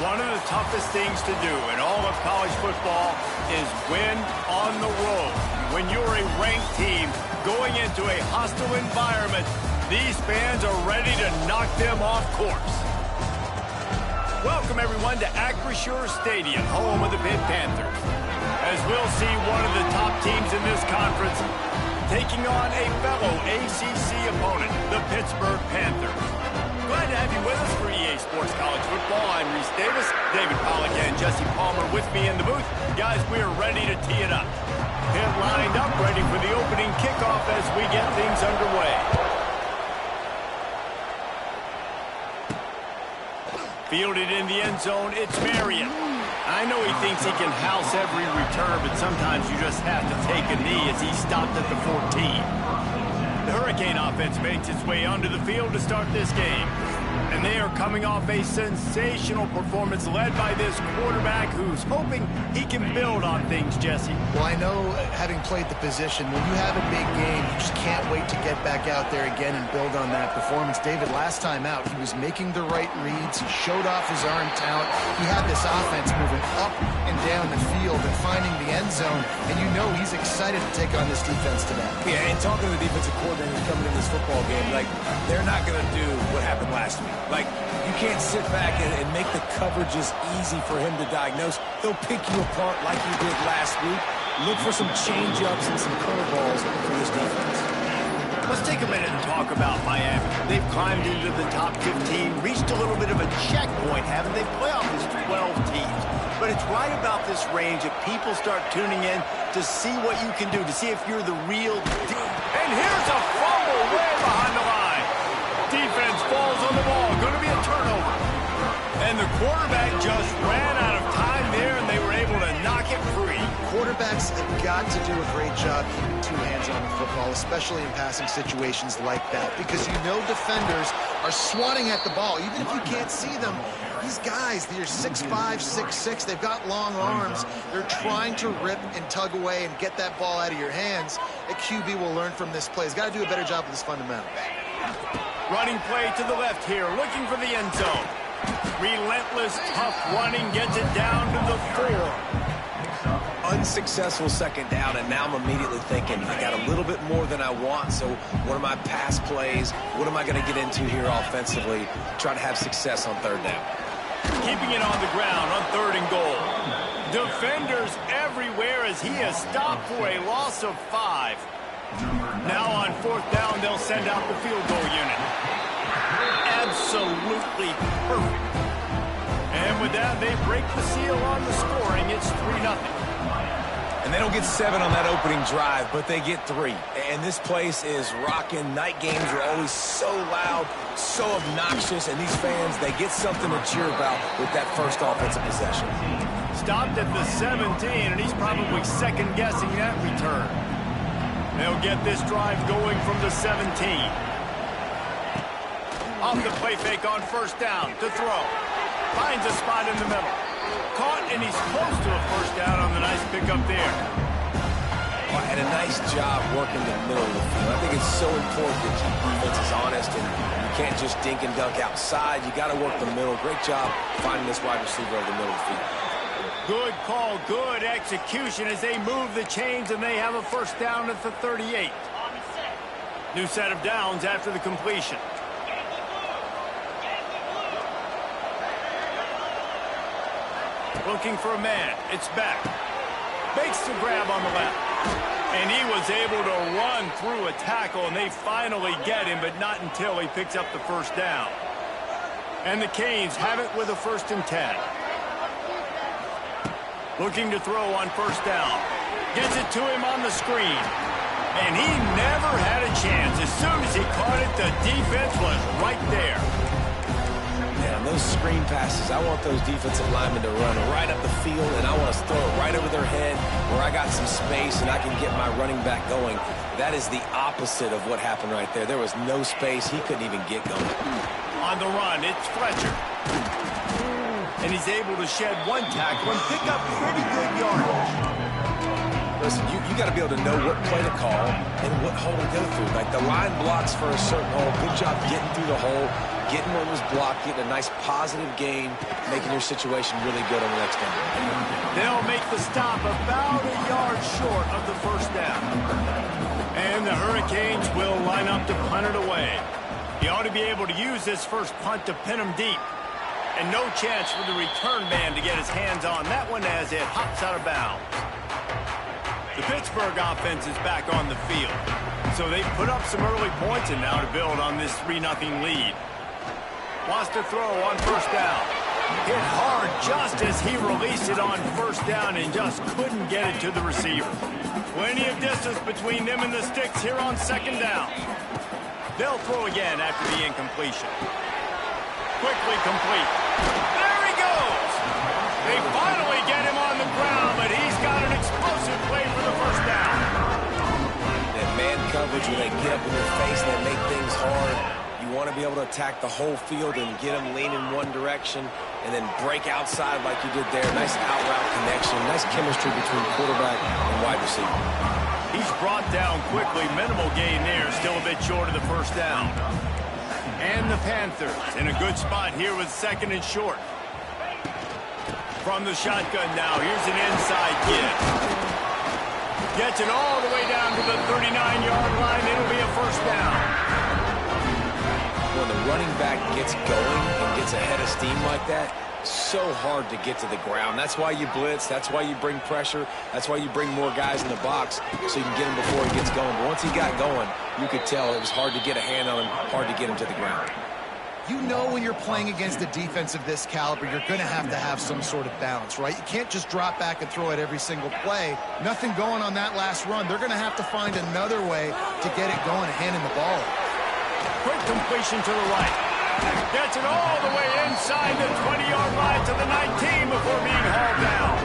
One of the toughest things to do in all of college football is win on the road. When you're a ranked team going into a hostile environment, these fans are ready to knock them off course. Welcome, everyone, to Acrisure Stadium, home of the Pitt Panthers. As we'll see one of the top teams in this conference taking on a fellow ACC opponent, the Pittsburgh Panthers. Glad to have you with us for EA Sports College Football. I'm Reese Davis, David Pollack, and Jesse Palmer with me in the booth. Guys, we are ready to tee it up. Pitt lined up, ready for the opening kickoff as we get things underway. Fielded in the end zone, it's Marion. I know he thinks he can house every return, but sometimes you just have to take a knee as he stopped at the 14. The Hurricane offense makes its way onto the field to start this game. And they are coming off a sensational performance led by this quarterback who's hoping he can build on things, Jesse. Well, I know, having played the position, when you have a big game, you just can't wait to get back out there again and build on that performance. David, last time out, he was making the right reads. He showed off his arm talent. He had this offense moving up and down the field and finding the end zone. And you know he's excited to take on this defense today. Yeah, and talking to the defensive coordinator coming in this football game, like, they're not going to do what happened last week. Like, you can't sit back and make the coverages easy for him to diagnose. They'll pick you apart like you did last week. Look for some change-ups and some curveballs for this defense. Let's take a minute and talk about Miami. They've climbed into the top 15, reached a little bit of a checkpoint, haven't they? Playoff is 12 teams. But it's right about this range that people start tuning in to see what you can do, to see if you're the real deal. And here's a fumble way behind the line. Defense falls on the ball. Going to be a turnover. And the quarterback just ran out of time there, and they were able to knock it free. Quarterbacks have got to do a great job keeping two hands on the football, especially in passing situations like that, because you know defenders are swatting at the ball. Even if you can't see them, these guys, they're 6'5", 6'6", they've got long arms. They're trying to rip and tug away and get that ball out of your hands. A QB will learn from this play. He's got to do a better job with his fundamentals. Running play to the left here, looking for the end zone. Relentless, tough running, gets it down to the 4. Unsuccessful second down, and now I'm immediately thinking, I got a little bit more than I want, so what are my pass plays? What am I going to get into here offensively? Try to have success on third down. Keeping it on the ground on 3rd and goal. Defenders everywhere as he is stopped for a loss of 5. Now on 4th down, they'll send out the field goal unit. Absolutely perfect. And with that, they break the seal on the scoring. It's 3-0. And they don't get 7 on that opening drive, but they get 3. And this place is rocking. Night games are always so loud, so obnoxious, and these fans, they get something to cheer about with that first offensive possession. Stopped at the 17, and he's probably second-guessing that return. They'll get this drive going from the 17. Off the play fake on 1st down to throw. Finds a spot in the middle. Caught, and he's close to a 1st down on the nice pickup there. And a nice job working the middle of the field. I think it's so important to keep defenses honest, and you can't just dink and dunk outside. You got to work the middle. Great job finding this wide receiver over the middle of the field. Good call, good execution as they move the chains, and they have a 1st down at the 38. New set of downs after the completion. Looking for a man. It's back. Makes the grab on the left. And he was able to run through a tackle, and they finally get him, but not until he picks up the 1st down. And the Canes have it with a 1st and 10. Looking to throw on 1st down. Gets it to him on the screen. And he never had a chance. As soon as he caught it, the defense was right there. Yeah, those screen passes, I want those defensive linemen to run right up the field, and I want to throw it right over their head where I got some space and I can get my running back going. That is the opposite of what happened right there. There was no space. He couldn't even get going. On the run, it's Fletcher. And he's able to shed 1 tackle and pick up pretty good yardage. Listen, you got to be able to know what play to call and what hole to go through. Like, the line blocks for a certain hole. Good job getting through the hole. getting what was blocked, getting a nice positive gain, making your situation really good on the next down. They'll make the stop about a yard short of the first down. And the Hurricanes will line up to punt it away. He ought to be able to use this first punt to pin him deep. And no chance for the return man to get his hands on that one as it hops out of bounds. The Pittsburgh offense is back on the field. So they put up some early points and now to build on this 3-0 lead. Wants to throw on first down. Hit hard just as he released it on first down and just couldn't get it to the receiver. Plenty of distance between them and the sticks here on second down. They'll throw again after the incompletion. Quickly complete. There he goes! They finally get him on the ground, but he's got an explosive play for the first down. That man coverage, when they get up in your face and they make things hard, you want to be able to attack the whole field and get them lean in one direction and then break outside like you did there. Nice out-route connection, nice chemistry between quarterback and wide receiver. He's brought down quickly. Minimal gain there, still a bit short of the first down. And the Panthers in a good spot here with second and short. From the shotgun now, here's an inside give. Gets it all the way down to the 39-yard line. It'll be a first down. When the running back gets going and gets ahead of steam like that, so hard to get to the ground. That's why you blitz. That's why you bring pressure. That's why you bring more guys in the box so you can get him before he gets going. But once he got going, you could tell it was hard to get a hand on him, hard to get him to the ground. You know when you're playing against a defense of this caliber, you're going to have some sort of balance, right? You can't just drop back and throw it every single play. Nothing going on that last run. They're going to have to find another way to get it going and handing the ball. Quick completion to the right. Gets it all the way inside the 20-yard line to the 19 before being hauled down.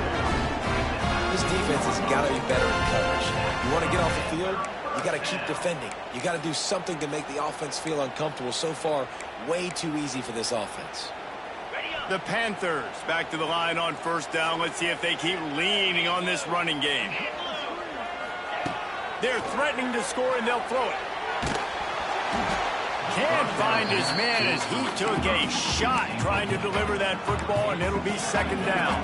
This defense has got to be better in coverage. You want to get off the field, you got to keep defending. You got to do something to make the offense feel uncomfortable. So far, way too easy for this offense. The Panthers back to the line on first down. Let's see if they keep leaning on this running game. They're threatening to score, and they'll throw it. Can't find his man as he took a shot trying to deliver that football, and it'll be second down.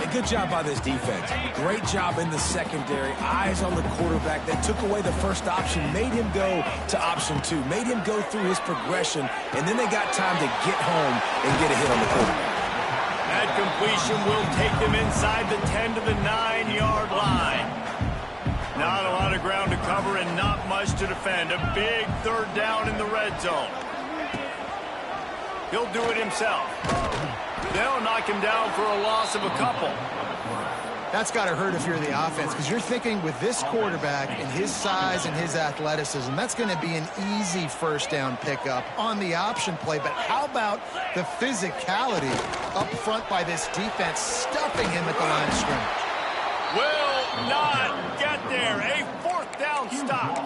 A good job by this defense. Great job in the secondary. Eyes on the quarterback. They took away the first option, made him go to option 2, made him go through his progression, and then they got time to get home and get a hit on the quarterback. That completion will take them inside the 10 to the 9-yard line. Not a lot of ground to cover and not much to defend. A big third down in the red zone. He'll do it himself. They'll knock him down for a loss of a couple. That's got to hurt if you're the offense, because you're thinking with this quarterback and his size and his athleticism, that's going to be an easy first down pickup on the option play. But how about the physicality up front by this defense, stuffing him at the line of scrimmage? Will not get there. A fourth down stop.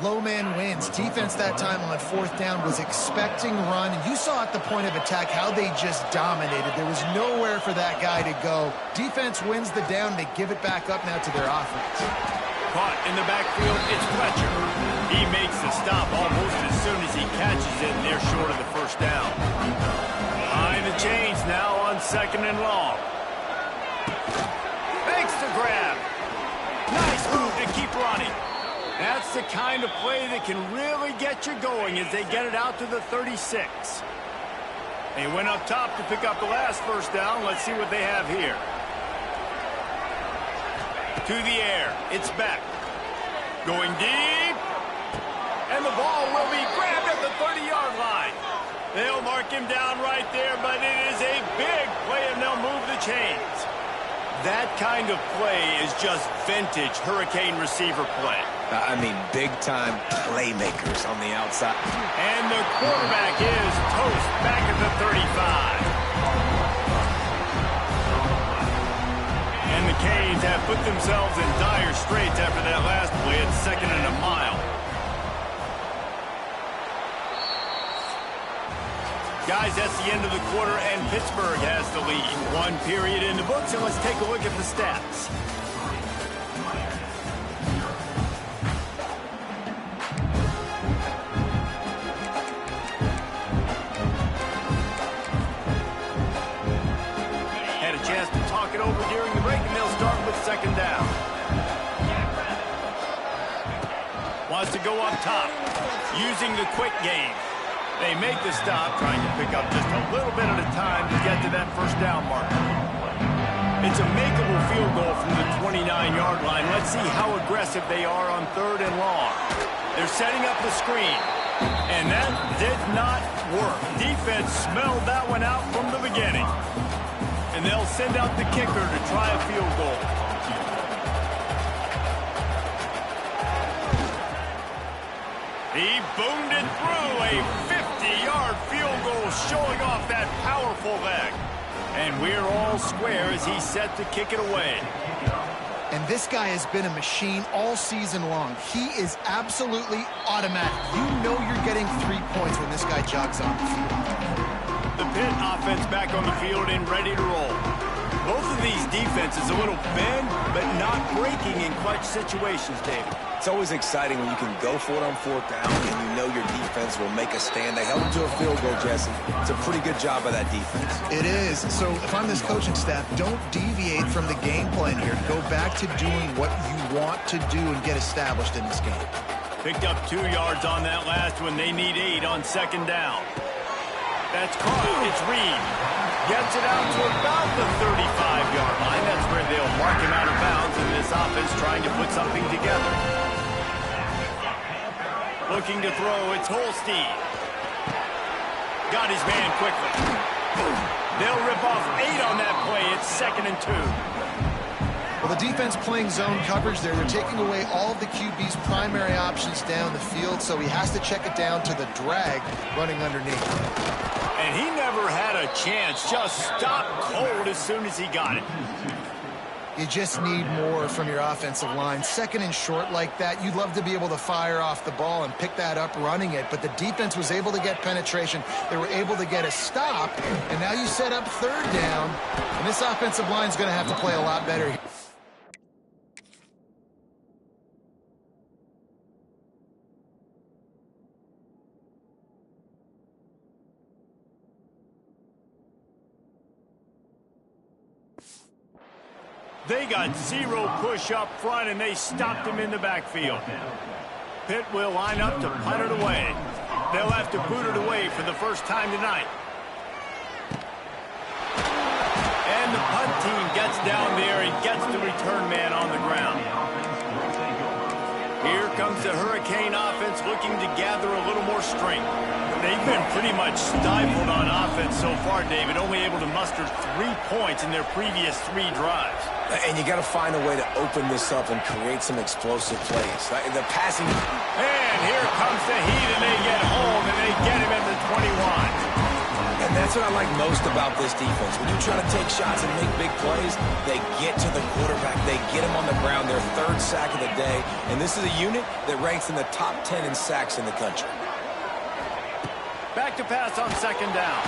Low man wins. Defense that time on fourth down was expecting run. And you saw at the point of attack how they just dominated. There was nowhere for that guy to go. Defense wins the down. They give it back up now to their offense. Caught in the backfield, it's Fletcher. He makes the stop almost as soon as he catches it, and they're short of the first down. Behind the chains now on second and long. Makes the grab. Nice move to keep running. That's the kind of play that can really get you going as they get it out to the 36. They went up top to pick up the last first down. Let's see what they have here. To the air. It's back. Going deep. And the ball will be grabbed at the 30-yard line. They'll mark him down right there, but it is a big play, and they'll move the chains. That kind of play is just vintage Hurricane receiver play. I mean, big-time playmakers on the outside. And the quarterback is toast back at the 35. And the Canes have put themselves in dire straits after that last play at second and a mile. Guys, that's the end of the quarter, and Pittsburgh has the lead. One period in the books, and let's take a look at the stats. wants to go up top, using the quick game. They make the stop, trying to pick up just a little bit at a time to get to that first down marker. It's a makeable field goal from the 29-yard line. Let's see how aggressive they are on 3rd and long. They're setting up the screen, and that did not work. Defense smelled that one out from the beginning. And they'll send out the kicker to try a field goal. He boomed it through, a 50-yard field goal showing off that powerful leg. And we're all square as he's set to kick it away. And this guy has been a machine all season long. He is absolutely automatic. You know you're getting 3 points when this guy jogs on the field. The Pitt offense back on the field and ready to roll. Both of these defenses a little bend, but not breaking in clutch situations, David. It's always exciting when you can go for it on 4th down and you know your defense will make a stand. They held them to a field goal, Jesse. It's a pretty good job by that defense. It is. So if I'm this coaching staff, don't deviate from the game plan here. Go back to doing what you want to do and get established in this game. Picked up 2 yards on that last one. They need 8 on 2nd down. That's caught. It's Reed. Gets it out to about the 35-yard line. That's where they'll mark him out of bounds, and this offense trying to put something together. Looking to throw, it's Holstein. Got his man quickly. They'll rip off 8 on that play. It's 2nd and 2. Well, the defense playing zone coverage there. They're taking away all of the QB's primary options down the field, so he has to check it down to the drag running underneath. And he never had a chance. Just stopped cold as soon as he got it. You just need more from your offensive line. 2nd and short like that, you'd love to be able to fire off the ball and pick that up running it, but the defense was able to get penetration. They were able to get a stop, and now you set up 3rd down, and this offensive line is going to have to play a lot better. They got 0 push up front, and they stopped him in the backfield. Pitt will line up to punt it away. They'll have to boot it away for the first time tonight. And the punt team gets down there and gets the return man on the ground. Here comes the Hurricane offense looking to gather a little more strength. They've been pretty much stifled on offense so far, David, only able to muster 3 points in their previous 3 drives. And you got to find a way to open this up and create some explosive plays. The passing. And here comes the heat, and they get home, and they get him at the 21. And that's what I like most about this defense. When you try to take shots and make big plays, they get to the quarterback. They get him on the ground, their 3rd sack of the day. And this is a unit that ranks in the top 10 in sacks in the country. Back to pass on 2nd down.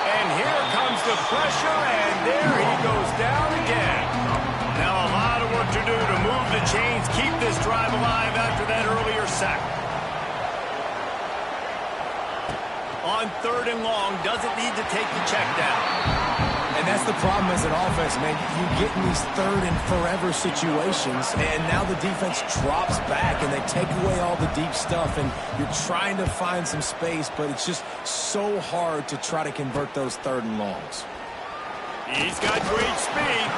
And here comes the pressure, and there he goes down again. Now a lot of work to do to move the chains, keep this drive alive after that earlier sack. On 3rd and long, doesn't need to take the check down. And that's the problem as an offense, man. You get in these 3rd and forever situations, and now the defense drops back, and they take away all the deep stuff, and you're trying to find some space, but it's just so hard to try to convert those 3rd and longs. He's got great speed.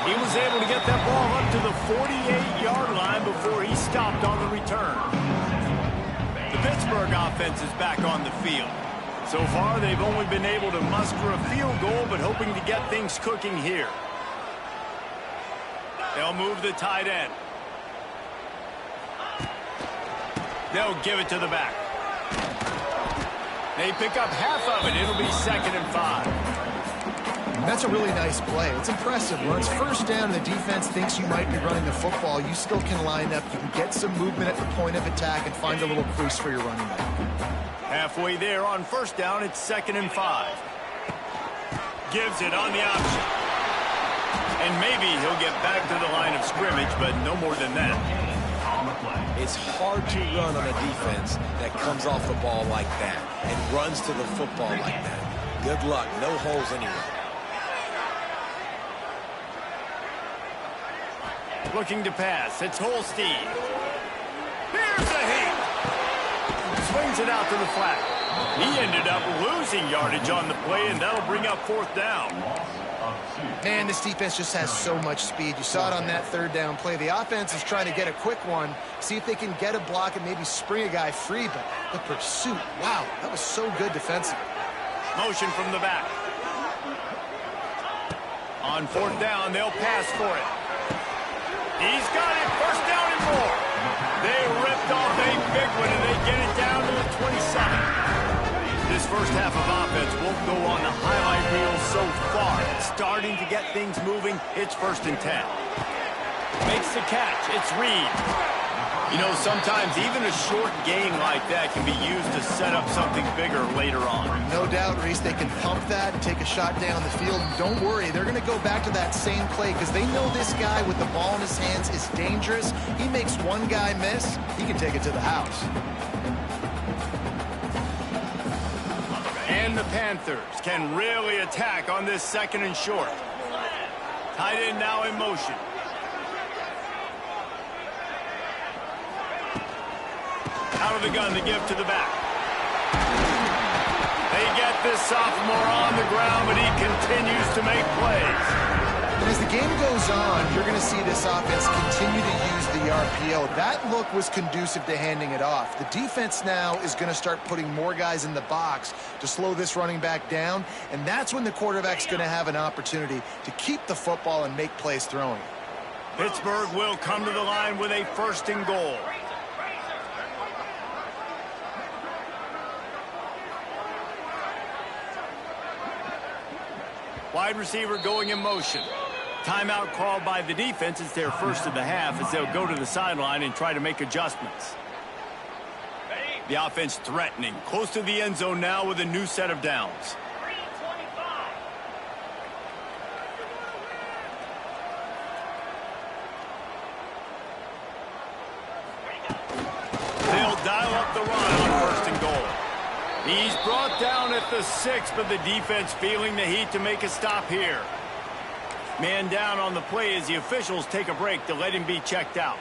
He was able to get that ball up to the 48-yard line before he stopped on the return. The Pittsburgh offense is back on the field. So far, they've only been able to muster a field goal, but hoping to get things cooking here. They'll move the tight end. They'll give it to the back. They pick up half of it. It'll be 2nd and 5. That's a really nice play. It's impressive. When it's 1st down and the defense thinks you might be running the football, you still can line up. You can get some movement at the point of attack and find a little crease for your running back. Halfway there on 1st down, it's 2nd and 5. Gives it on the option. And maybe he'll get back to the line of scrimmage, but no more than that. It's hard to run on a defense that comes off the ball like that and runs to the football like that. Good luck. No holes anywhere. Looking to pass. It's Holstein. Here's the heat. Swings it out to the flat. He ended up losing yardage on the play, and that'll bring up 4th down. Man, this defense just has so much speed. You saw it on that 3rd down play. The offense is trying to get a quick one, see if they can get a block and maybe spring a guy free, but the pursuit, wow, that was so good defensively. Motion from the back. On 4th down, they'll pass for it. He's got it, 1st down and more. They ripped off a big one, and they get it down to the 27. This first half of offense won't go on the highlight reel so far. It's starting to get things moving. It's 1st and 10. Makes the catch. It's Reed. You know, sometimes even a short gain like that can be used to set up something bigger later on. No doubt, Reese, they can pump that and take a shot down the field. And don't worry, they're going to go back to that same play because they know this guy with the ball in his hands is dangerous. He makes one guy miss, he can take it to the house. And the Panthers can really attack on this 2nd and short. Tight end now in motion. Out of the gun to give to the back. They get this sophomore on the ground, but he continues to make plays. And as the game goes on, you're going to see this offense continue to use the RPO. That look was conducive to handing it off. The defense now is going to start putting more guys in the box to slow this running back down, and that's when the quarterback's going to have an opportunity to keep the football and make plays throwing. Pittsburgh will come to the line with a 1st and goal. Wide receiver going in motion. Timeout called by the defense. It's their 1st of the half as they'll go to the sideline and try to make adjustments. The offense threatening. Close to the end zone now with a new set of downs. They'll dial up the run on 1st and goal. He's brought down at the 6, but the defense feeling the heat to make a stop here. Man down on the play as the officials take a break to let him be checked out.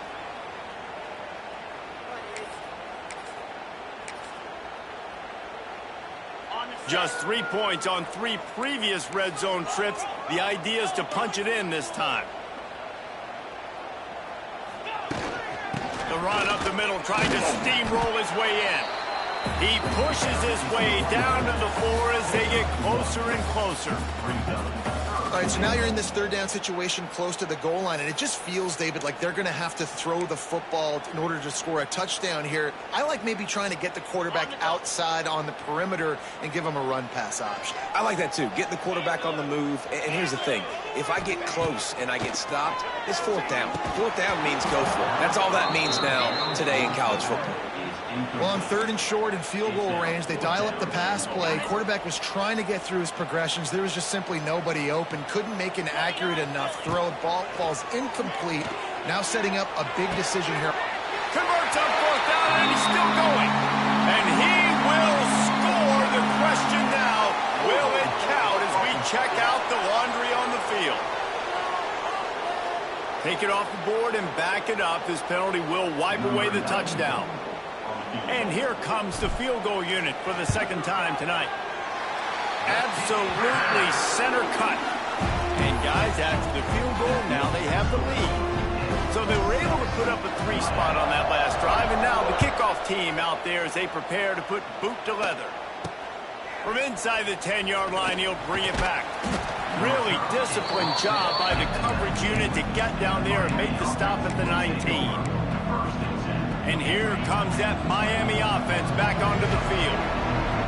Just 3 points on 3 previous red zone trips. The idea is to punch it in this time. The run up the middle, trying to steamroll his way in. He pushes his way down to the 4 as they get closer and closer. All right, so now you're in this 3rd down situation close to the goal line, and it just feels, David, like they're going to have to throw the football in order to score a touchdown here. I like maybe trying to get the quarterback outside on the perimeter and give him a run-pass option. I like that, too. Get the quarterback on the move. And here's the thing. If I get close and I get stopped, it's 4th down. 4th down means go for it. That's all that means now today in college football. Well, on 3rd and short and field goal range, they dial up the pass play. Quarterback was trying to get through his progressions. There was just simply nobody open. Couldn't make an accurate enough throw. Ball falls incomplete. Now setting up a big decision here. Converts on 4th down, and he's still going. And he will score. The question now, will it count as we check out the laundry on the field? Take it off the board and back it up. This penalty will wipe away the touchdown. And here comes the field goal unit for the 2nd time tonight. Absolutely center cut. And guys, after the field goal, now they have the lead. So they were able to put up a 3 spot on that last drive, and now the kickoff team out there as they prepare to put boot to leather. From inside the 10-yard line, he'll bring it back. Really disciplined job by the coverage unit to get down there and make the stop at the 19. And here comes that Miami offense back onto the field.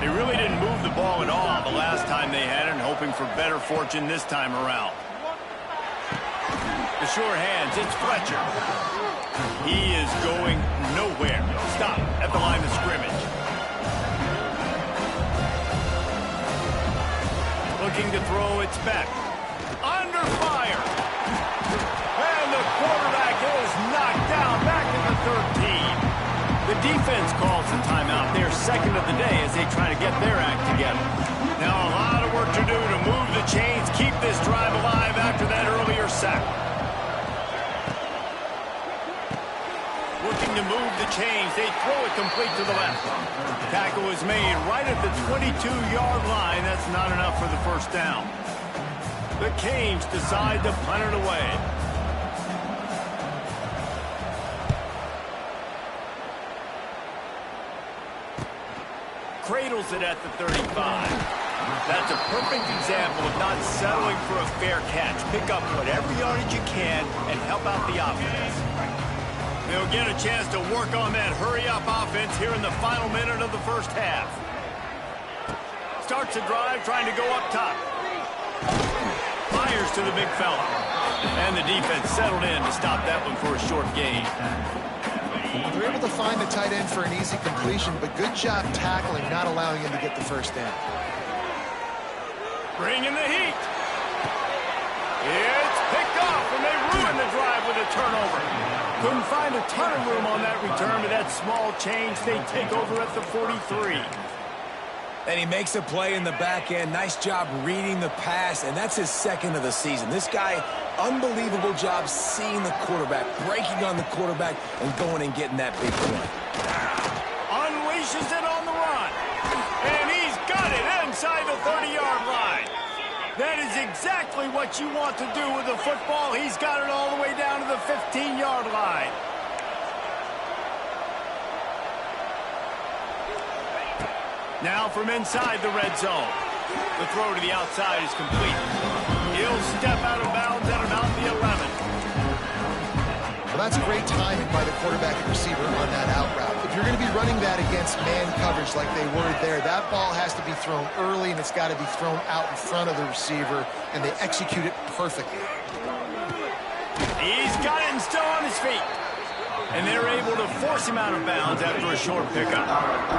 They really didn't move the ball at all the last time they had it, and hoping for better fortune this time around. The sure hands, it's Fletcher. He is going nowhere. Stop at the line of scrimmage. Looking to throw, it's back. Under fire. And the quarterback is knocked down back in the 13. The defense calls the timeout. They're 2nd of the day as they try to get their act together. Now a lot of work to do to move the chains, keep this drive alive after that earlier sack. Looking to move the chains. They throw it complete to the left. Tackle is made right at the 22-yard line. That's not enough for the first down. The Canes decide to punt it away. Cradles it at the 35. That's a perfect example of not settling for a fair catch. Pick up whatever yardage you can and help out the offense. They'll get a chance to work on that hurry-up offense here in the final minute of the first half. Starts the drive trying to go up top. Fires to the big fella. And the defense settled in to stop that one for a short gain. They're able to find the tight end for an easy completion, but good job tackling, not allowing him to get the first down. Bring in the heat. It's picked off, and they ruin the drive with a turnover. Couldn't find a ton of room on that return, but that small change, they take over at the 43. And he makes a play in the back end. Nice job reading the pass, and that's his second of the season. This guy, unbelievable job seeing the quarterback, breaking on the quarterback, and going and getting that big play. Unleashes it on the run. And he's got it inside the 30-yard line. That is exactly what you want to do with the football. He's got it all the way down to the 15-yard line. Now from inside the red zone. The throw to the outside is complete. He'll step out of bounds at about the 11. Well, that's great timing by the quarterback and receiver on that out route. If you're going to be running that against man coverage like they were there, that ball has to be thrown early, and it's got to be thrown out in front of the receiver, and they execute it perfectly. He's got it and still on his feet. And they're able to force him out of bounds after a short pickup.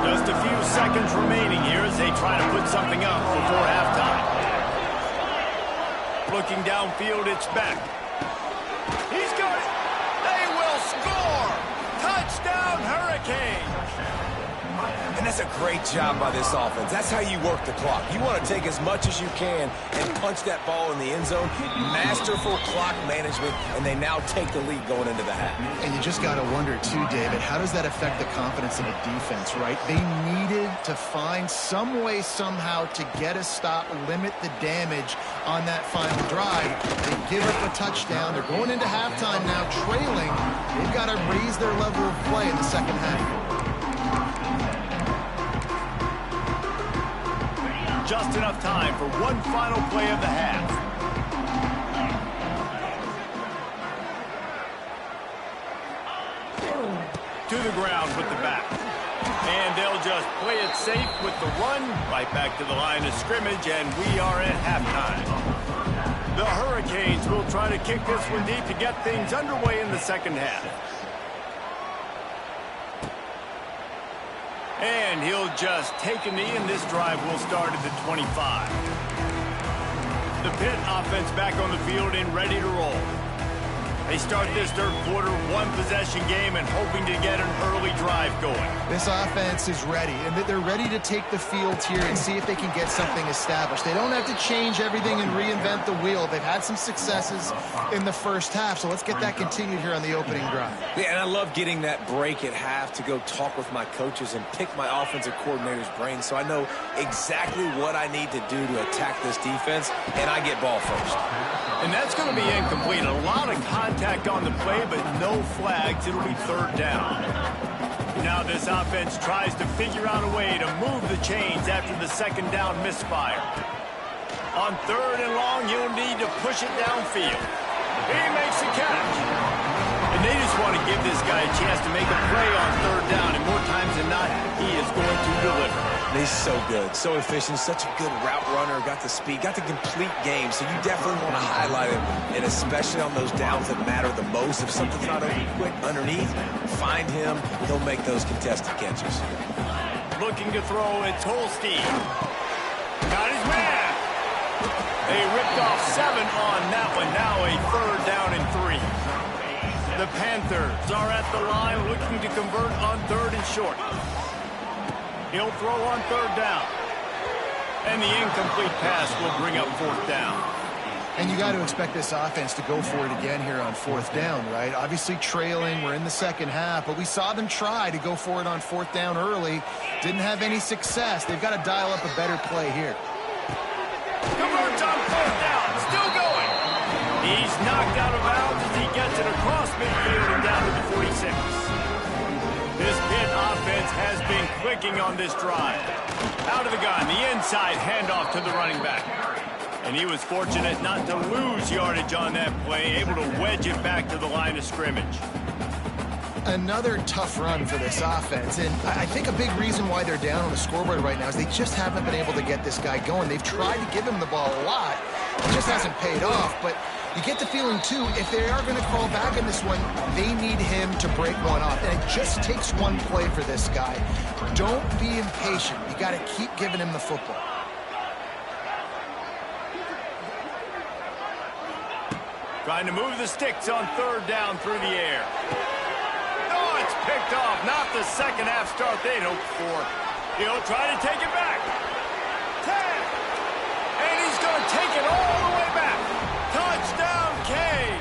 Just a few seconds remaining here as they try to put something up before halftime. Looking downfield, it's Beck. He's got it. They will score. Touchdown, Hurricane. And that's a great job by this offense. That's how you work the clock. You want to take as much as you can and punch that ball in the end zone. Masterful clock management, and they now take the lead going into the half. And you just got to wonder, too, David, how does that affect the confidence of the defense, right? They needed to find some way, somehow, to get a stop, limit the damage on that final drive. They give up a touchdown. They're going into halftime now, trailing. They've got to raise their level of play in the second half. Just enough time for one final play of the half. To the ground with the back. And they'll just play it safe with the run right back to the line of scrimmage, and we are at halftime. The Hurricanes will try to kick this one deep to get things underway in the second half. And he'll just take a knee, and this drive will start at the 25. The Pitt offense back on the field and ready to roll. They start this third quarter, one-possession game, and hoping to get an early drive going. This offense is ready, and they're ready to take the field here and see if they can get something established. They don't have to change everything and reinvent the wheel. They've had some successes in the first half, so let's get that continued here on the opening drive. Yeah, and I love getting that break at half to go talk with my coaches and pick my offensive coordinator's brain so I know exactly what I need to do to attack this defense, and I get ball first. And that's going to be incomplete. A lot of contact on the play, but no flags. It'll be third down. Now this offense tries to figure out a way to move the chains after the second down misfire. On third and long, you'll need to push it downfield. He makes the catch. And they just want to give this guy a chance to make a play on third down, and more times than not, he is going to deliver. He's so good, so efficient, such a good route runner, got the speed, got the complete game, so you definitely want to highlight him, and especially on those downs that matter the most. If something's not open quick underneath, find him, he'll make those contested catches. Looking to throw, it's Holstein. Got his man. They ripped off 7 on that one, now a third down and 3. The Panthers are at the line looking to convert on third and short. He'll throw on third down. And the incomplete pass will bring up fourth down. And you got to expect this offense to go for it again here on fourth down, right? Obviously trailing, we're in the second half, but we saw them try to go for it on fourth down early. Didn't have any success. They've got to dial up a better play here. Converts on fourth down, still going. He's knocked out of bounds as he gets it across midfield and down to the 46. This Pitt offense has been clicking on this drive. Out of the gun, the inside handoff to the running back. And he was fortunate not to lose yardage on that play, able to wedge it back to the line of scrimmage. Another tough run for this offense, and I think a big reason why they're down on the scoreboard right now is they just haven't been able to get this guy going. They've tried to give him the ball a lot. It just hasn't paid off, but you get the feeling, too, if they are going to crawl back in this one, they need him to break one off, and it just takes one play for this guy. Don't be impatient. You got to keep giving him the football. Trying to move the sticks on third down through the air. Oh, it's picked off. Not the second half start they'd hoped for. He'll try to take it back. 10. And he's going to take it all the way back. Touchdown, Canes.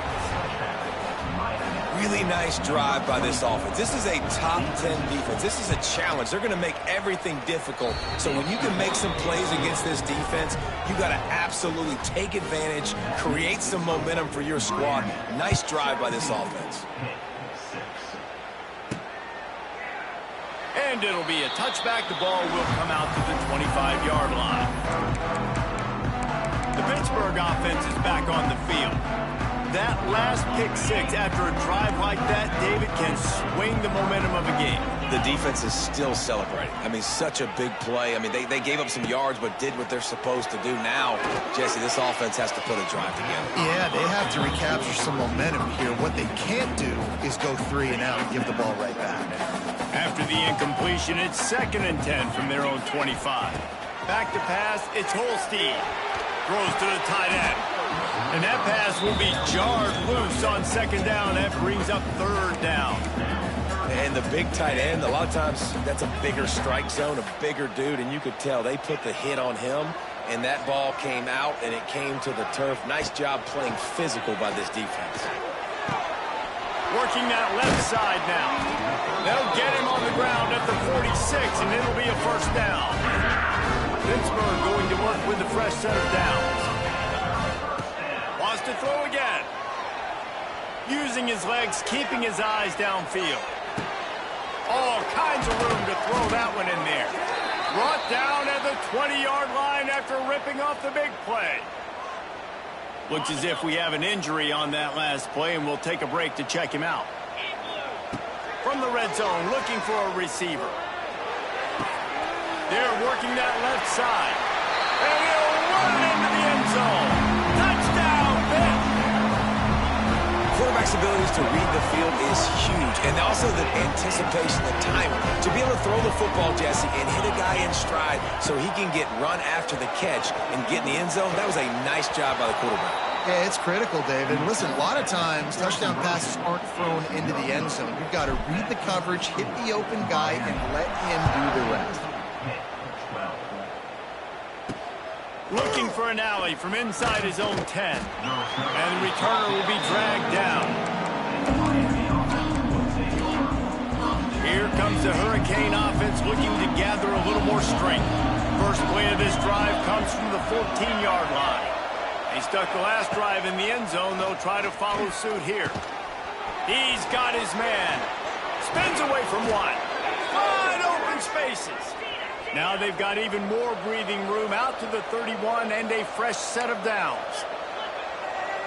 Really nice drive by this offense. This is a top 10 defense. This is a challenge. They're going to make everything difficult. So when you can make some plays against this defense, you got to absolutely take advantage, create some momentum for your squad. Nice drive by this offense. And it'll be a touchback. The ball will come out to the 25-yard line. The Pittsburgh offense is back on the field. That last pick six after a drive like that, David, can swing the momentum of a game. The defense is still celebrating. I mean, such a big play. I mean, they gave up some yards but did what they're supposed to do. Now, Jesse, this offense has to put a drive together. Yeah, they have to recapture some momentum here. What they can't do is go 3 and out and give the ball right back. After the incompletion, it's 2nd and 10 from their own 25. Back to pass, it's Holstein. Throws to the tight end. And that pass will be jarred loose on 2nd down. That brings up 3rd down. And the big tight end, a lot of times that's a bigger strike zone, a bigger dude, and you could tell they put the hit on him, and that ball came out, and it came to the turf. Nice job playing physical by this defense. Working that left side now. They'll get him on the ground at the 46, and it'll be a 1st down. Pittsburgh going to work with the fresh set of downs. Wants to throw again. Using his legs, keeping his eyes downfield. All kinds of room to throw that one in there. Brought down at the 20-yard line after ripping off the big play. Looks as if we have an injury on that last play, and we'll take a break to check him out. From the red zone, looking for a receiver. They're working that left side. And he'll run into the end zone. Touchdown, Pitt! Quarterback's abilities to read the field is huge, and also the anticipation, the timing. To be able to throw the football, Jesse, and hit a guy in stride so he can get run after the catch and get in the end zone, that was a nice job by the quarterback. Yeah, it's critical, David. Listen, a lot of times touchdown passes aren't thrown into the end zone. You've got to read the coverage, hit the open guy, and let him do the rest. Looking for an alley from inside his own 10. And the returner will be dragged down. Here comes the Hurricane offense looking to gather a little more strength. First play of this drive comes from the 14-yard line. He stuck the last drive in the end zone. They'll try to follow suit here. He's got his man. Spins away from one. Wide open spaces. Now they've got even more breathing room out to the 31 and a fresh set of downs.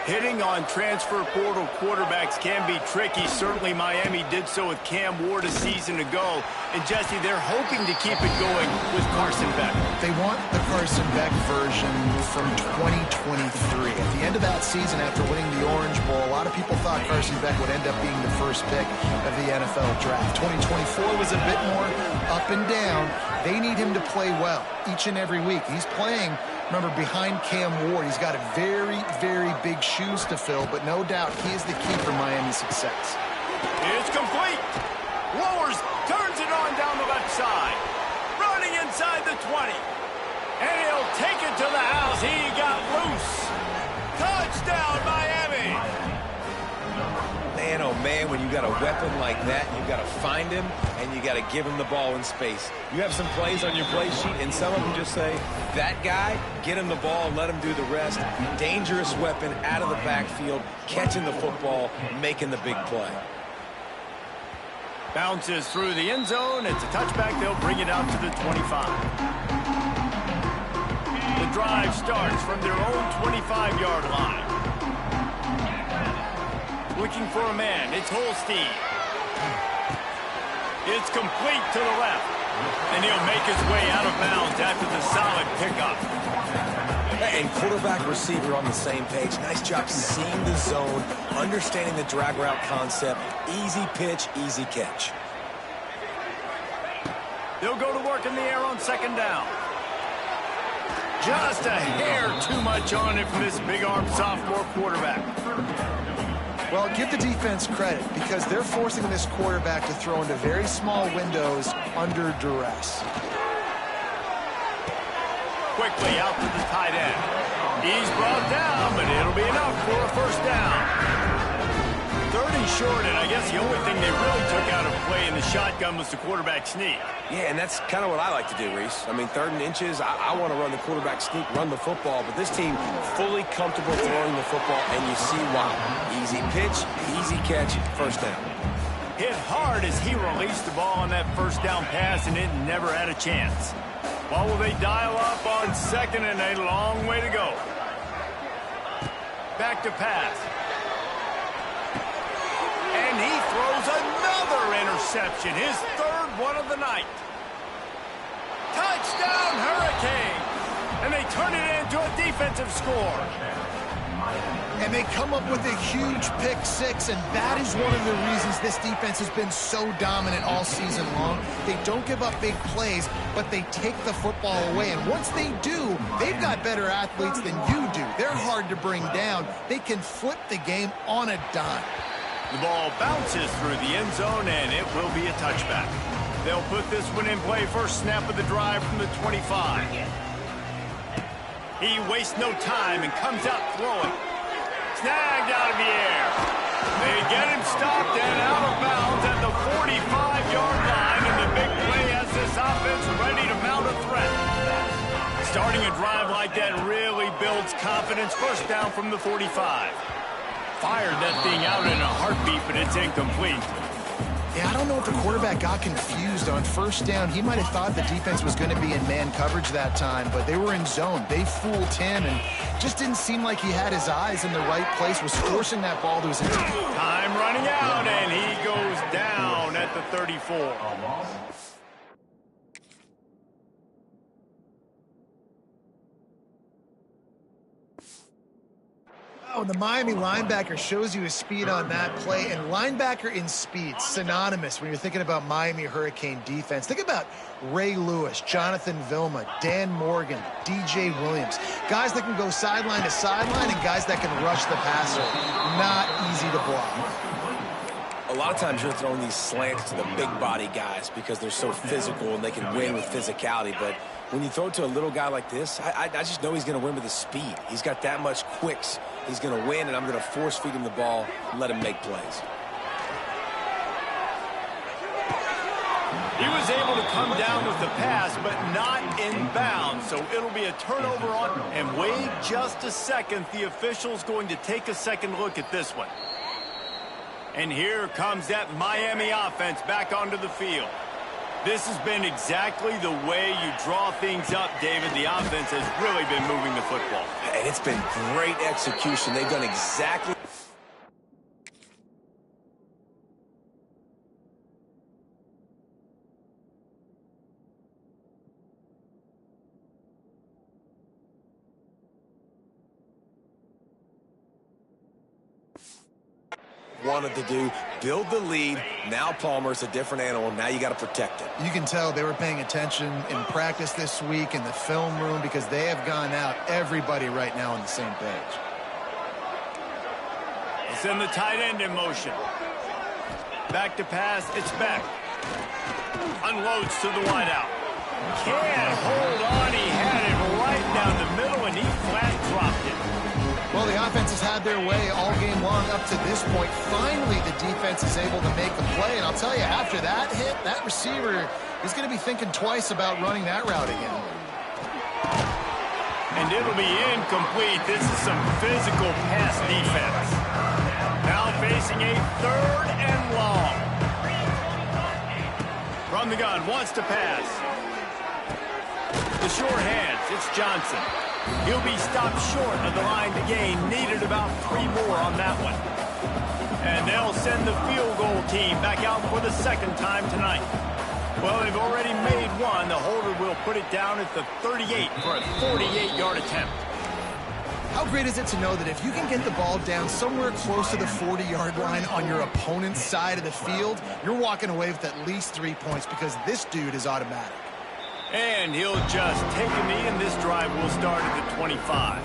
Hitting on transfer portal quarterbacks can be tricky. Certainly Miami did so with Cam Ward a season ago. And Jesse, they're hoping to keep it going with Carson Beck. They want the Carson Beck version from 2023. At the end of that season, after winning the Orange Bowl, a lot of people thought Carson Beck would end up being the first pick of the NFL draft. 2024 was a bit more up and down. They need him to play well each and every week. He's playing, remember, behind Cam Ward. He's got a very, very big shoes to fill, but no doubt he is the key for Miami's success. It's complete. Lowers, turns it on down the left side. Running inside the 20. And he'll take it to the house. He got loose. man, when you got a weapon like that, you got to find him, and you got to give him the ball in space. You have some plays on your play sheet, and some of them just say, that guy, get him the ball, let him do the rest. Dangerous weapon out of the backfield, catching the football, making the big play. Bounces through the end zone. It's a touchback. They'll bring it out to the 25. The drive starts from their own 25-yard line. Looking for a man. It's Holstein. It's complete to the left. And he'll make his way out of bounds after the solid pickup. And quarterback receiver on the same page. Nice job seeing the zone, understanding the drag route concept. Easy pitch, easy catch. They'll go to work in the air on second down. Just a hair too much on it from this big-armed sophomore quarterback. Well, give the defense credit because they're forcing this quarterback to throw into very small windows under duress. Quickly out to the tight end. He's brought down, but it'll be enough for a first down. 30 short, and I guess the only thing they really took out of play in the shotgun was the quarterback sneak. Yeah, and that's kind of what I like to do, Reese. I mean, 3rd and inches, I want to run the quarterback sneak, run the football, but this team fully comfortable throwing the football, and you see why. Easy pitch, easy catch, first down. Hit hard as he released the ball on that first down pass, and it never had a chance. Well, will they dial up on second, and a long way to go. Back to pass. And he throws another interception, his 3rd one of the night. Touchdown, Hurricane! And they turn it into a defensive score. And they come up with a huge pick six, and that is one of the reasons this defense has been so dominant all season long. They don't give up big plays, but they take the football away. And once they do, they've got better athletes than you do. They're hard to bring down. They can flip the game on a dime. The ball bounces through the end zone, and it will be a touchback. They'll put this one in play first snap of the drive from the 25. He wastes no time and comes out throwing. Snagged out of the air. They get him stopped and out of bounds at the 45-yard line, and the big play has this offense ready to mount a threat. Starting a drive like that really builds confidence. First down from the 45. Fired that thing out in a heartbeat, but it's incomplete. Yeah, I don't know if the quarterback got confused on first down. He might have thought the defense was going to be in man coverage that time, but they were in zone. They fooled him and just didn't seem like he had his eyes in the right place, was forcing that ball to his injury. Time running out, and he goes down at the 34. Oh, the Miami linebacker shows you his speed on that play, and linebacker in speed, synonymous when you're thinking about Miami Hurricane defense. Think about Ray Lewis, Jonathan Vilma, Dan Morgan, DJ Williams. Guys that can go sideline to sideline and guys that can rush the passer. Not easy to block. A lot of times you're throwing these slants to the big body guys because they're so physical and they can win with physicality, but when you throw it to a little guy like this, I just know he's going to win with his speed. He's got that much quicks. He's going to win, and I'm going to force feed him the ball and let him make plays. He was able to come down with the pass, but not in bounds, so it'll be a turnover on. And wait just a second. The official's going to take a second look at this one. And here comes that Miami offense back onto the field. This has been exactly the way you draw things up, David. The offense has really been moving the football. And it's been great execution. They've done exactly... wanted to do, build the lead. Now Palmer's a different animal. Now you got to protect it. You can tell they were paying attention in practice this week in the film room because they have gone out, everybody right now on the same page. It's in the tight end in motion. Back to pass, it's back. Unloads to the wideout. Can't hold on, he had it right down the middle and he flat dropped it. Well, the offense has had their way all game long up to this point. Finally, the defense is able to make the play. And I'll tell you, after that hit, that receiver is going to be thinking twice about running that route again. And it'll be incomplete. This is some physical pass defense. Now facing a 3rd and long. From the gun, wants to pass. The short hands, it's Johnson. He'll be stopped short of the line to gain. Needed about 3 more on that one. And they'll send the field goal team back out for the 2nd time tonight. Well, they've already made one. The holder will put it down at the 38 for a 48-yard attempt. How great is it to know that if you can get the ball down somewhere close to the 40-yard line on your opponent's side of the field, you're walking away with at least 3 points because this dude is automatic. And he'll just take a knee, and this drive will start at the 25.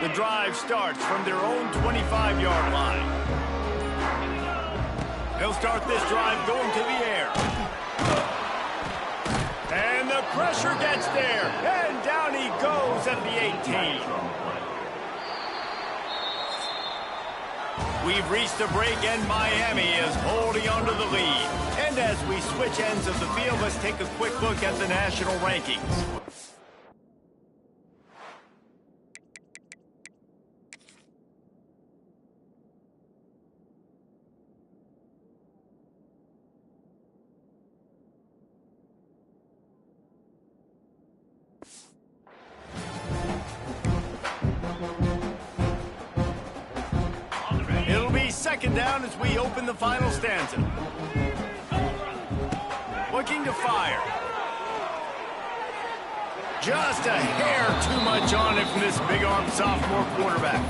The drive starts from their own 25-yard line. They'll start this drive going to the air. And the pressure gets there. And down he goes at the 18. We've reached the break, and Miami is holding on to the lead. And as we switch ends of the field, let's take a quick look at the national rankings. It'll be 2nd down as we open the final stanza. Looking to fire. Just a hair too much on it from this big-arm sophomore quarterback.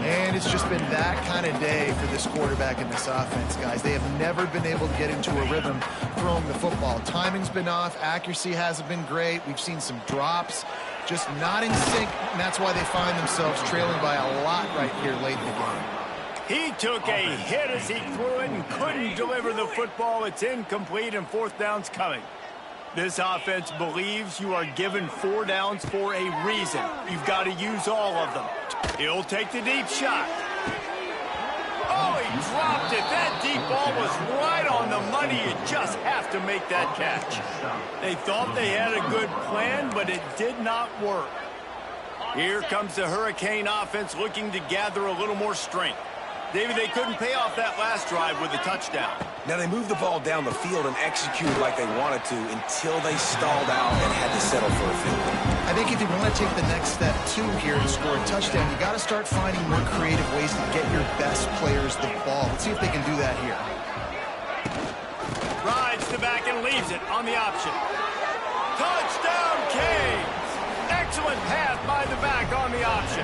And it's just been that kind of day for this quarterback and this offense, guys. They have never been able to get into a rhythm throwing the football. Timing's been off. Accuracy hasn't been great. We've seen some drops. Just not in sync, and that's why they find themselves trailing by a lot right here late in the game. He took a hit as he threw it and couldn't deliver the football. It's incomplete, and 4th down's coming. This offense believes you are given 4 downs for a reason. You've got to use all of them. He'll take the deep shot. Oh, he dropped it. That deep ball was right on the money. You just have to make that catch. They thought they had a good plan, but it did not work. Here comes the Hurricane offense looking to gather a little more strength. David, they couldn't pay off that last drive with a touchdown. Now, they moved the ball down the field and executed like they wanted to until they stalled out and had to settle for a field goal. I think if you want to take the next step, too, here and score a touchdown, you got to start finding more creative ways to get your best players the ball. Let's see if they can do that here. Rides the back and leaves it on the option. Touchdown, Canes! Excellent pass by the back on the option.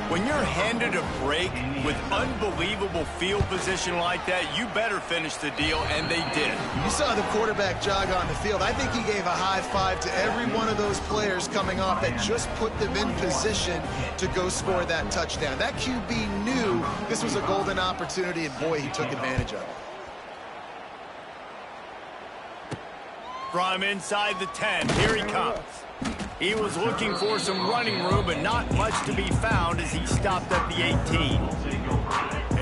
When you're handed a break with unbelievable field position like that, you better finish the deal, and they did. You saw the quarterback jog on the field. I think he gave a high five to every one of those players coming off that just put them in position to go score that touchdown. That QB knew this was a golden opportunity, and boy, he took advantage of it. From inside the 10, here he comes. He was looking for some running room, but not much to be found as he stopped at the 18.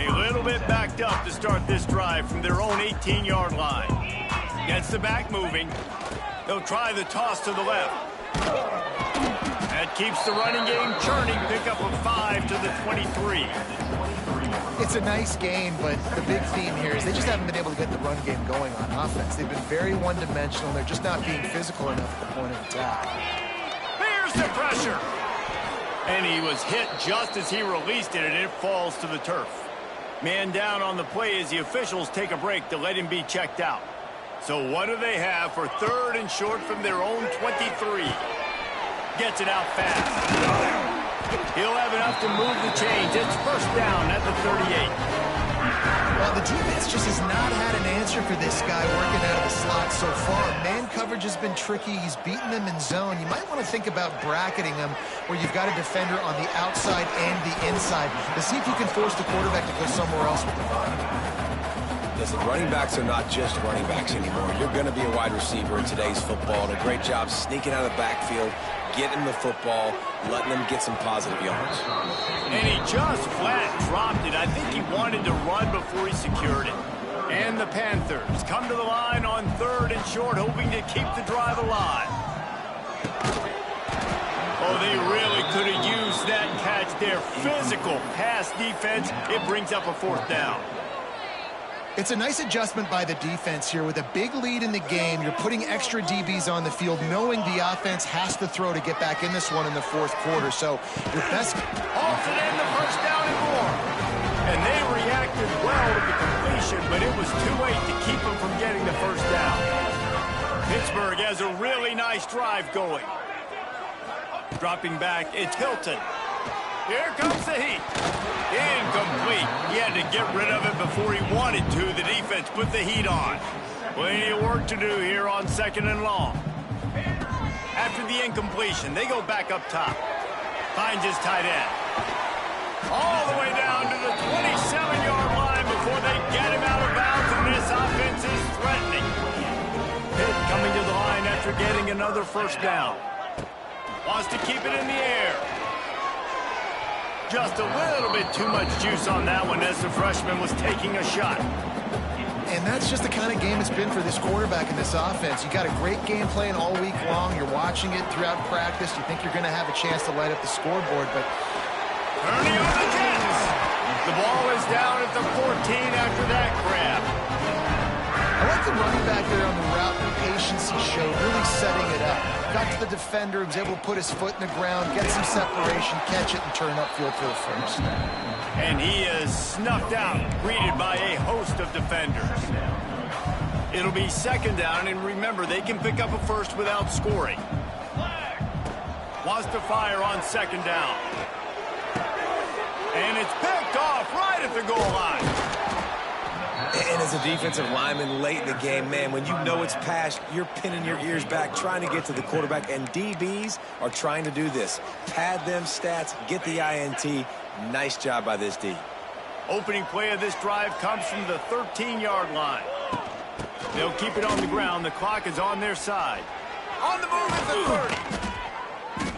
A little bit backed up to start this drive from their own 18-yard line. Gets the back moving. They'll try the toss to the left. That keeps the running game churning. Pickup of 5 to the 23. It's a nice game, but the big theme here is they just haven't been able to get the run game going on offense. They've been very one-dimensional. They're just not being physical enough at the point of attack. Here's the pressure. And he was hit just as he released it, and it falls to the turf. Man down on the play as the officials take a break to let him be checked out. So what do they have for 3rd and short from their own 23? Gets it out fast. He'll have enough to move the chains. It's first down at the 38. Well, the defense just has not had an answer for this guy working out of the slot so far. Man coverage has been tricky. He's beaten them in zone. You might want to think about bracketing him where you've got a defender on the outside and the inside to see if you can force the quarterback to go somewhere else with the ball. Listen, running backs are not just running backs anymore. You're going to be a wide receiver in today's football. And a great job sneaking out of the backfield, getting the football, letting them get some positive yards. And he just flat dropped it. I think he wanted to run before he secured it. And the Panthers come to the line on 3rd and short, hoping to keep the drive alive. Oh, they really could have used that catch there. Physical pass defense. It brings up a 4th down. It's a nice adjustment by the defense here. With a big lead in the game, you're putting extra DBs on the field, knowing the offense has to throw to get back in this one in the 4th quarter. So your best... Halted in the first down and more. And they reacted well to the completion, but it was too late to keep them from getting the first down. Pittsburgh has a really nice drive going. Dropping back, it's Hilton. Here comes the heat. Incomplete. He had to get rid of it before he wanted to. The defense put the heat on. Plenty of work to do here on 2nd and long. After the incompletion, they go back up top. Finds his tight end. All the way down to the 27-yard line before they get him out of bounds, and this offense is threatening. Pitt coming to the line after getting another first down. Wants to keep it in the air. Just a little bit too much juice on that one as the freshman was taking a shot. And that's just the kind of game it's been for this quarterback in this offense. You got a great game plan all week long. You're watching it throughout practice. You think you're going to have a chance to light up the scoreboard, but... Ernie on the Jets. The ball is down at the 14 after that grab. I like the running back there on the route and patience he showed, really setting it up. Got to the defender, was able to put his foot in the ground, get some separation, catch it, and turn upfield for the first. And he is snuffed out, greeted by a host of defenders. It'll be 2nd down, and remember, they can pick up a first without scoring. Wants to fire on 2nd down. And it's picked off right at the goal line. And as a defensive lineman late in the game, man, when you know it's past, you're pinning your ears back, trying to get to the quarterback, and DBs are trying to do this. Pad them stats, get the INT. Nice job by this D. Opening play of this drive comes from the 13-yard line. They'll keep it on the ground. The clock is on their side. On the move at the 30.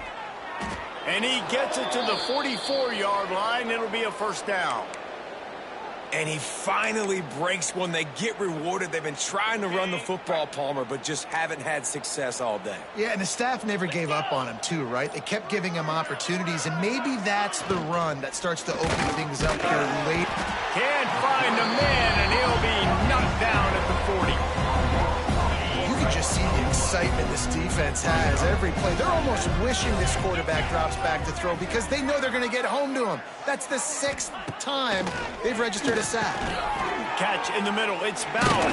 And he gets it to the 44-yard line. It'll be a first down. And he finally breaks one. They get rewarded. They've been trying to run the football, Palmer, but just haven't had success all day. Yeah, and the staff never gave up on him, too, right? They kept giving him opportunities, and maybe that's the run that starts to open things up here late. Can't find a man, and he'll be knocked down at the 40. You can just see the excitement this defense has every play. They're almost wishing this quarterback drops back to throw because they know they're going to get home to him. That's the 6th time they've registered a sack. Catch in the middle. It's Bowden.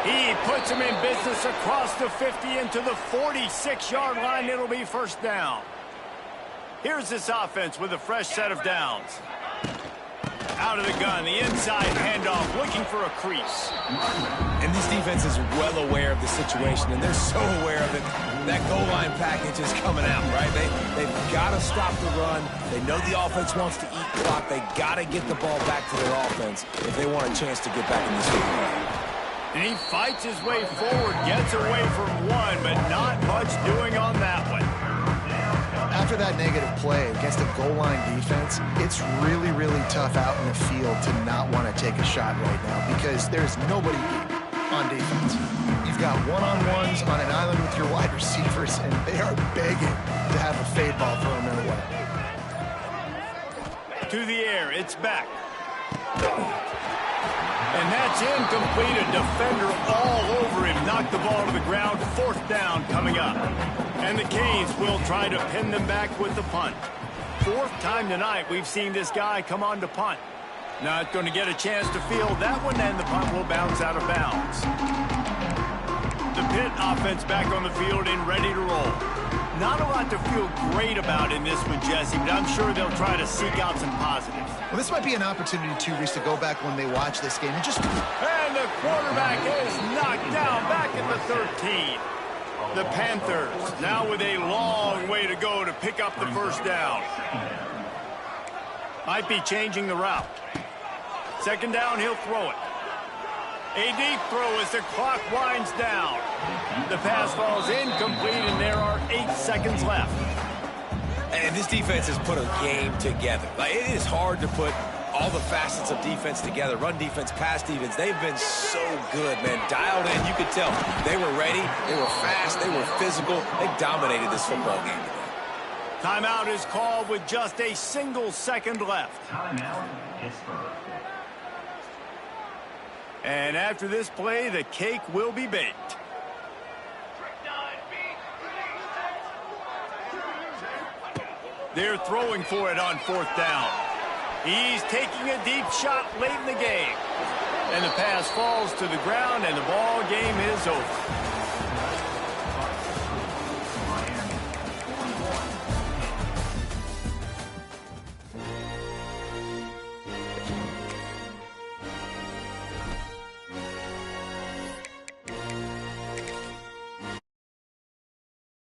He puts him in business across the 50 into the 46-yard line. It'll be first down. Here's this offense with a fresh set of downs. Out of the gun, the inside handoff, looking for a crease. And this defense is well aware of the situation, and they're so aware of it. That goal line package is coming out, right? They've got to stop the run. They know the offense wants to eat clock. They got to get the ball back to their offense if they want a chance to get back in this game. And he fights his way forward, gets away from one, but not much doing on that one. After that negative play against a goal line defense, it's really, really tough out in the field to not want to take a shot right now because there's nobody on defense. You've got one-on-ones on an island with your wide receivers, and they are begging to have a fade ball thrown their way. To the air, it's back. And that's incomplete. A defender all over him. Knocked the ball to the ground. 4th down coming up. And the Canes will try to pin them back with the punt. 4th time tonight we've seen this guy come on to punt. Not going to get a chance to field that one, and the punt will bounce out of bounds. The Pitt offense back on the field and ready to roll. Not a lot to feel great about in this one, Jesse, but I'm sure they'll try to seek out some positives. Well, this might be an opportunity, too, Reese, to go back when they watch this game and just... And the quarterback is knocked down back at the 13. The Panthers now with a long way to go to pick up the 1st down. Might be changing the route. 2nd down, he'll throw it. A deep throw as the clock winds down. The pass falls incomplete, and there are 8 seconds left. And this defense has put a game together. Like, it is hard to put all the facets of defense together. Run defense, pass defense. They've been so good, man. Dialed in. You could tell they were ready. They were fast. They were physical. They dominated this football game today. Timeout is called with just a single second left. Timeout, Pittsburgh. And after this play, the cake will be baked. They're throwing for it on 4th down. He's taking a deep shot late in the game. And the pass falls to the ground, and the ball game is over.